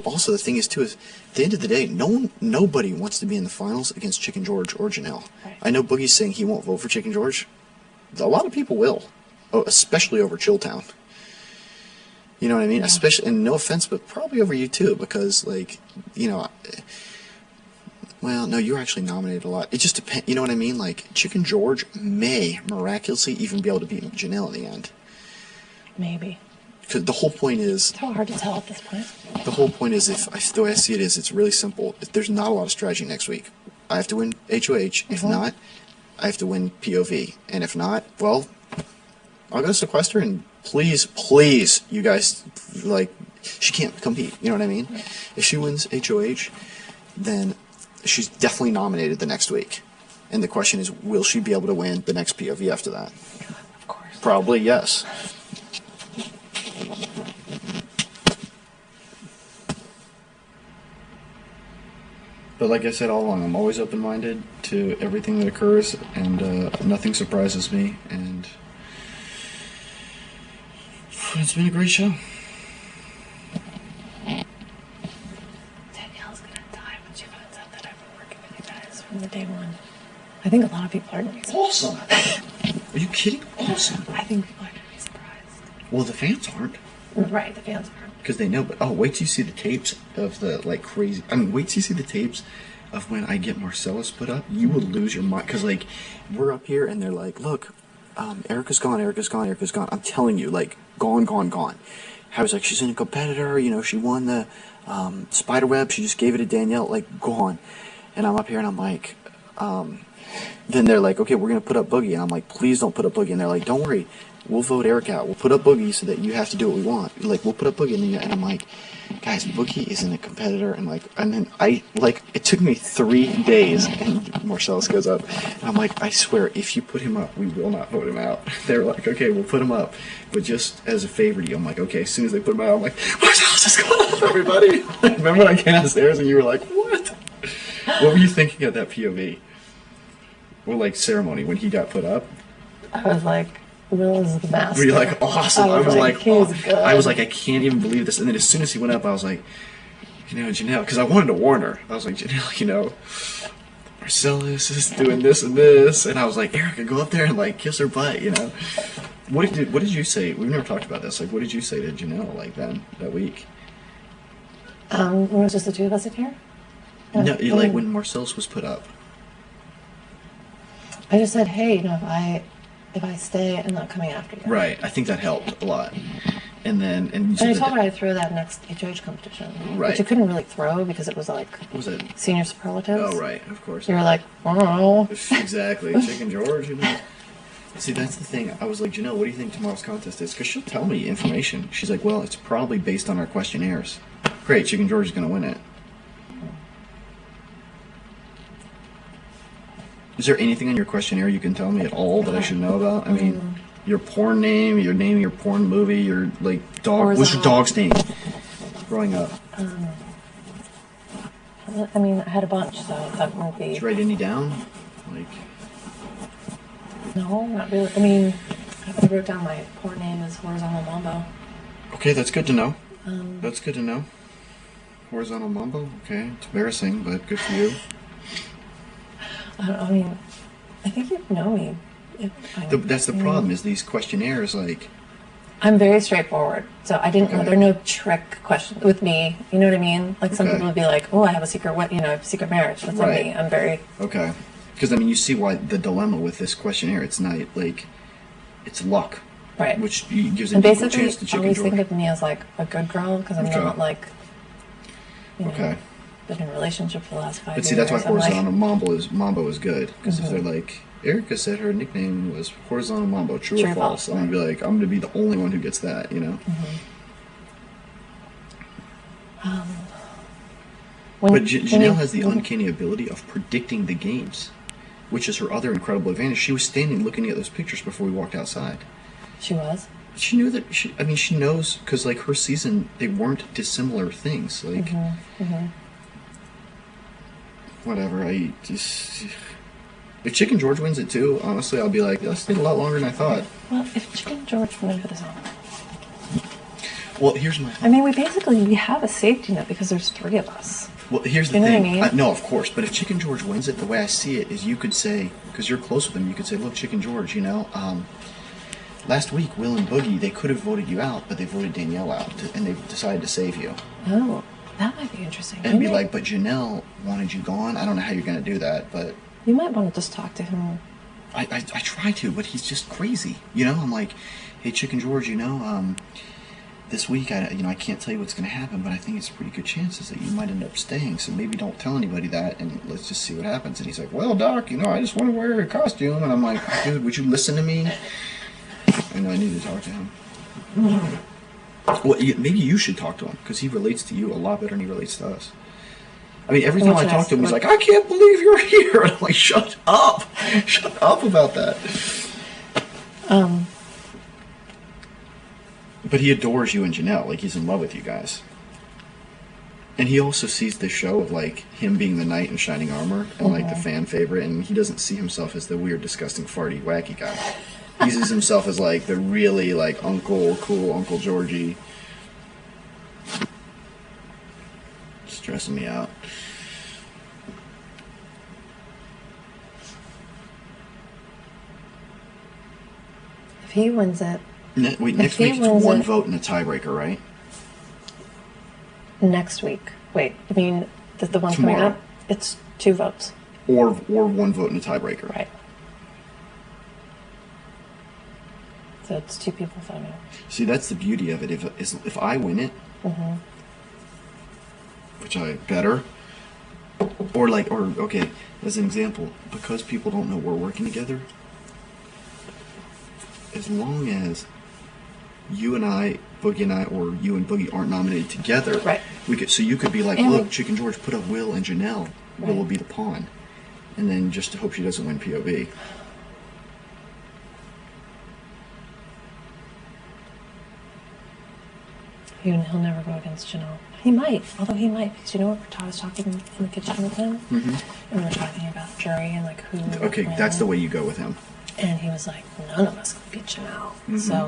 also the thing is too is at the end of the day, nobody wants to be in the finals against Chicken George or Janelle. Right. I know Boogie's saying he won't vote for Chicken George. A lot of people will, especially over Chilltown. You know what I mean? Yeah. Especially, and no offense, but probably over you too, because like, you know, well, no, you're actually nominated a lot. It just depends. You know what I mean? Like Chicken George may miraculously even be able to beat Janelle in the end. Maybe. Because the whole point is... It's so hard to tell at this point. The whole point is, the way I see it is, it's really simple. There's not a lot of strategy next week. I have to win HOH. If not, I have to win POV. And if not, well, I'll go to Sequester and please, you guys, like, she can't compete. You know what I mean? If she wins HOH, then she's definitely nominated the next week. And the question is, will she be able to win the next POV after that? Of course. Probably, yes. But like I said all along, I'm always open-minded to everything that occurs, and nothing surprises me, and it's been a great show. Danielle's gonna die when she finds out that I've been working with you guys from the day one. I think a lot of people are gonna be surprised. Awesome! Are you kidding? Awesome! I think people are gonna be surprised. Well, the fans aren't. Right, the fans aren't. Because they know, but wait till you see the tapes of the, like, crazy... I mean, wait till you see the tapes of when I get Marcellus put up. You will lose your mind. Because, like, we're up here and they're like, look, Erika's gone. I'm telling you, like, gone. I was like, she's in a competitor, you know, she won the Spiderweb, she just gave it to Danielle, like, gone. And I'm up here and I'm like, then they're like, okay, we're going to put up Boogie. And I'm like, please don't put up Boogie. And they're like, don't worry. We'll vote Erika out. We'll put up Boogie so that you have to do what we want. Like, we'll put up Boogie, and I'm like, guys, Boogie isn't a competitor, and then it took me 3 days, and Marcellus goes up, and I'm like, I swear, if you put him up, we will not vote him out. They're like, okay, we'll put him up, but just as a favor to you. I'm like, okay, as soon as they put him out, I'm like, Marcellus is going up, everybody. Remember when I came downstairs and you were like, what? What were you thinking of that POV? Or like ceremony when he got put up? I was like, Will is the master. Were you like, awesome? I was like, he's good. I was like, I can't even believe this. And then as soon as he went up, I was like, you know, Janelle, because I wanted to warn her. I was like, Janelle, you know, Marcellus is doing this and this, and I was like, Erika, go up there and like kiss her butt, you know. What did you say? We've never talked about this. Like, what did you say to Janelle like that week? When it was just the two of us in here. No, like when Marcellus was put up. I just said, hey, you know, if I stay, I'm not coming after you. Right. I think that helped a lot. And then and I told her I'd throw that next HOH competition. Right. Which you couldn't really throw because it was like was it? Senior superlatives. Oh right, of course. You were like, oh. Exactly. Chicken George, you know. See, that's the thing. I was like, Janelle, what do you think tomorrow's contest is? Because she'll tell me information. She's like, well, it's probably based on our questionnaires. Great, Chicken George is going to win it. Is there anything on your questionnaire you can tell me at all that I should know about? I mean, your porn name, your name of your porn movie, your, like, dog. What's your dog's name growing up? I mean, I had a bunch, so that won't be... Did you write any down? Like... No, not really. I mean, I wrote down my porn name is Horizontal Mambo. Okay, that's good to know. That's good to know. Horizontal Mambo? Okay, it's embarrassing, but good for you. I mean, I think you know me. That's the problem, is these questionnaires, like... I'm very straightforward, so I didn't know. There are no trick questions with me, you know what I mean? Like, some people would be like, oh, I have a secret, secret marriage. That's not me. I'm very... Okay. Because, I mean, you see why the dilemma with this questionnaire, it's not, like, it's luck. Right. Which gives an equal chance to Chicken George. Always think of me as, like, a good girl, because I'm not, like, you know, been in a relationship for the last 5 years. But see, that's why Horizontal Mambo is good. Because if they're like, Erika said her nickname was Horizontal Mambo, true or false? I'm going to be like, I'm going to be the only one who gets that, you know? But Janelle has the uncanny ability of predicting the games, which is her other incredible advantage. She was standing looking at those pictures before we walked outside. She was? She knew that, she knows, because, like, her season, they weren't dissimilar things. Like, whatever, if Chicken George wins it too, honestly, I'll be like, that stayed a lot longer than I thought. Well, if Chicken George wins for this on. Well, here's my. I mean, we have a safety net because there's 3 of us. Well, here's the You know thing. what I mean? No, of course. But if Chicken George wins it, the way I see it is, you could say, because you're close with him, you could say, "Look, Chicken George, last week Will and Boogie, they could have voted you out, but they voted Danielle out, and they've decided to save you." Oh, that might be interesting. And be like, "But Janelle wanted you gone." I don't know how you're going to do that, but You might want to just talk to him. I try to, but he's just crazy. I'm like, "Hey, Chicken George, this week, I can't tell you what's going to happen, but I think it's pretty good chances that you might end up staying. So maybe don't tell anybody that, and let's just see what happens." And he's like, "Well, Doc, I just want to wear a costume." And I'm like, "Dude, would you listen to me?" I know I need to talk to him. Well, maybe you should talk to him, because he relates to you a lot better than he relates to us. I mean, every time I talk to him, he's like, "I can't believe you're here." And I'm like, "Shut up. Shut up about that." But he adores you and Janelle. Like, he's in love with you guys. And he also sees the show of, like, him being the knight in shining armor and, like, the fan favorite. And he doesn't see himself as the weird, disgusting, farty, wacky guy. He sees himself as, like, the really, like, cool Uncle Georgie. Stressing me out. If he wins it. Next week it's one vote and a tiebreaker, right? Next week. Wait, I mean, the one coming Tomorrow. up? It's 2 votes. Or one vote and a tiebreaker. Right. So it's 2 people voting. See, that's the beauty of it. If I win it, which I better, or okay, as an example, because people don't know we're working together, as long as you and I, Boogie and I, or you and Boogie aren't nominated together, Right. So you could be like, And "Look, Chicken George, put up Will and Janelle. Will Right. will be the pawn," and then just to hope she doesn't win POV. He'll never go against Janelle. He might, because I was talking in the kitchen with him, and we were talking about jury and like who. Okay, that's the way you go with him. And he was like, "None of us can beat Janelle." So